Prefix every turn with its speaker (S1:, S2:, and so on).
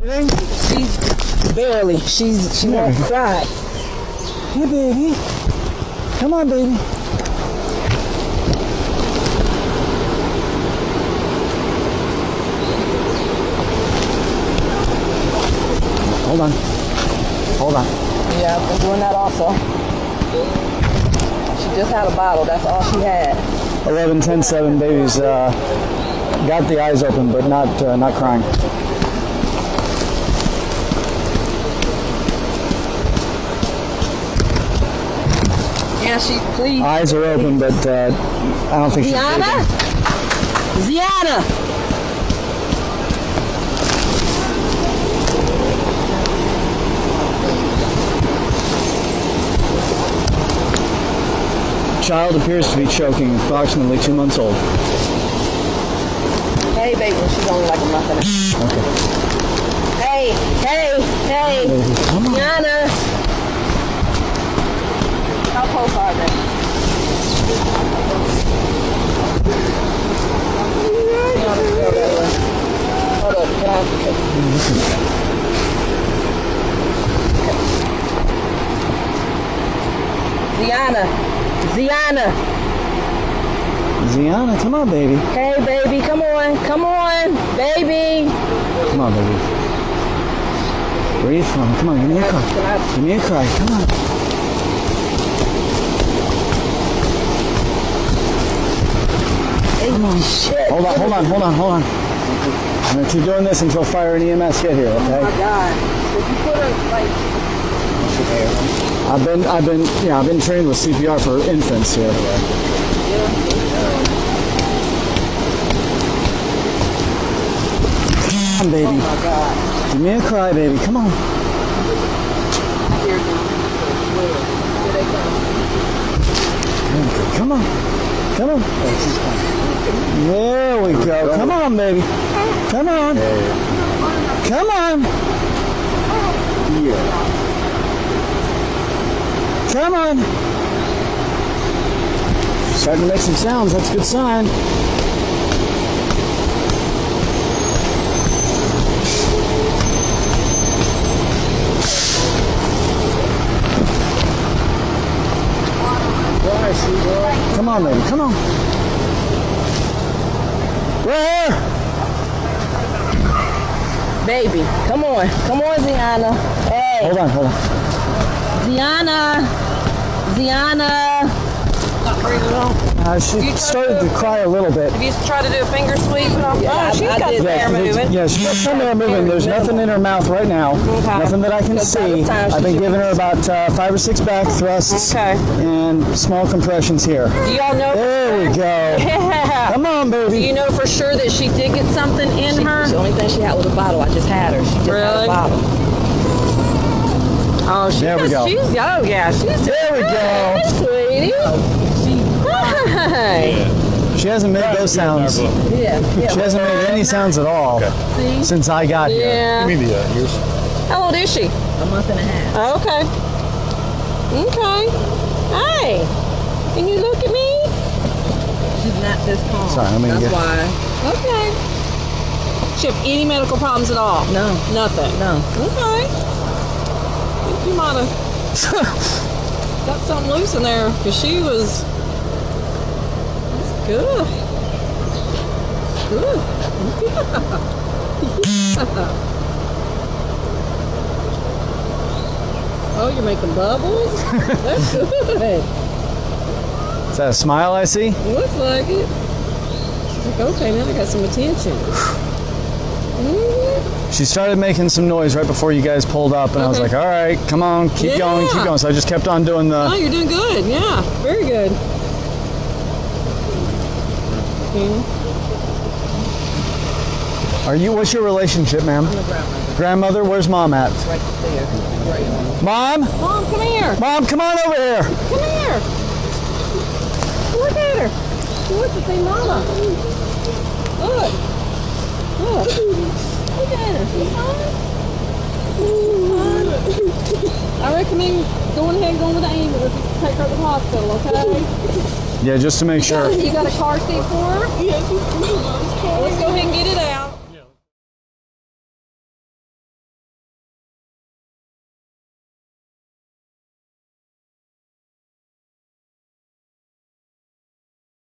S1: She's barely. She won't cry.
S2: Hey, baby. Come on, baby. Hold on. Hold on.
S1: Yeah, I've been doing that also. She just had a bottle. That's all she had.
S2: 11-10-7 babies got the eyes open, but not crying.
S1: Yeah, she please.
S2: Eyes are open, but I don't think she's
S1: Ziana? Ziana!
S2: Child appears to be choking, approximately 2 months old.
S1: Hey, baby, she's only like a month and a half.
S2: Okay.
S1: Hey!
S2: Come on.
S1: Ziana! How close are they? Hold up, can I?
S2: Ziana, come on, baby.
S1: Hey, baby, come on, baby.
S2: Come on, baby. Breathe for me. Come on, give me a cry. Give me a cry. Come on. Come on.
S1: Shit.
S2: Hold on. I'm gonna keep doing this until fire and EMS get here, okay?
S1: Oh my God. If you put her like.
S2: I've been trained with CPR for infants here. Come on, baby.
S1: Oh my God.
S2: Give me a cry, baby. Come on.
S1: Here they come.
S2: Come on. There we go. Come on, baby. Come on. Come on. Come on. Starting to make some sounds. That's a good sign. Come on, baby. Come on. Where?
S1: Baby, come on, Ziana. Hey.
S2: Hold on.
S1: Ziana. Not breathing on.
S2: She started to cry a little bit.
S3: Have you tried to do a finger sweep?
S1: Yeah,
S3: She's got
S1: did.
S3: some air moving.
S2: Yeah, she's got some air moving. There's nothing in her mouth right now.
S3: Okay.
S2: Nothing that I can see. I've been giving her about 5 or 6 back thrusts and small compressions here.
S3: Do y'all know?
S2: There we go.
S3: Yeah.
S2: Come on, baby.
S3: Do you know for sure that she did get something in her?
S1: The only thing she had was a bottle. I just had her. She just had a
S3: Really?
S1: bottle.
S3: Oh,
S2: There we go.
S3: She's
S2: There we go.
S3: Hey, sweetie. Hi.
S2: She hasn't made those sounds.
S1: Yeah.
S2: She hasn't made any sounds at all since I got here.
S3: Yeah.
S4: Give me the ears.
S3: How old is she?
S1: A month and a half.
S3: Okay. Hey. Can you look at me?
S1: She's not this calm.
S2: Sorry, let me
S1: That's
S2: get-
S1: why.
S3: Okay. She have any medical problems at all?
S1: No.
S3: Nothing?
S1: No.
S3: Okay. I think you might have got something loose in there because she was. That's good. Good. Oh, you're making bubbles? That's good.
S2: Is that a smile I see?
S3: Looks like it. She's like, okay, now I got some attention.
S2: She started making some noise right before you guys pulled up, and I was like, all right, come on, keep going. So I just kept on doing
S3: Oh,
S2: the...
S3: you're doing good. Yeah, very good.
S2: What's your relationship, ma'am?
S1: I'm the grandmother.
S2: Grandmother, where's mom at?
S1: Right there.
S2: Mom?
S3: Mom, come here.
S2: Mom, come on over here.
S3: Come here. Look at her. She wants to see Mama. Look. Look. Look at her. She's fine. I recommend going ahead and going with the ambulance to take her to the hospital, okay?
S2: Yeah, just to make sure.
S3: You got a car seat for her?
S1: Yes,
S3: What's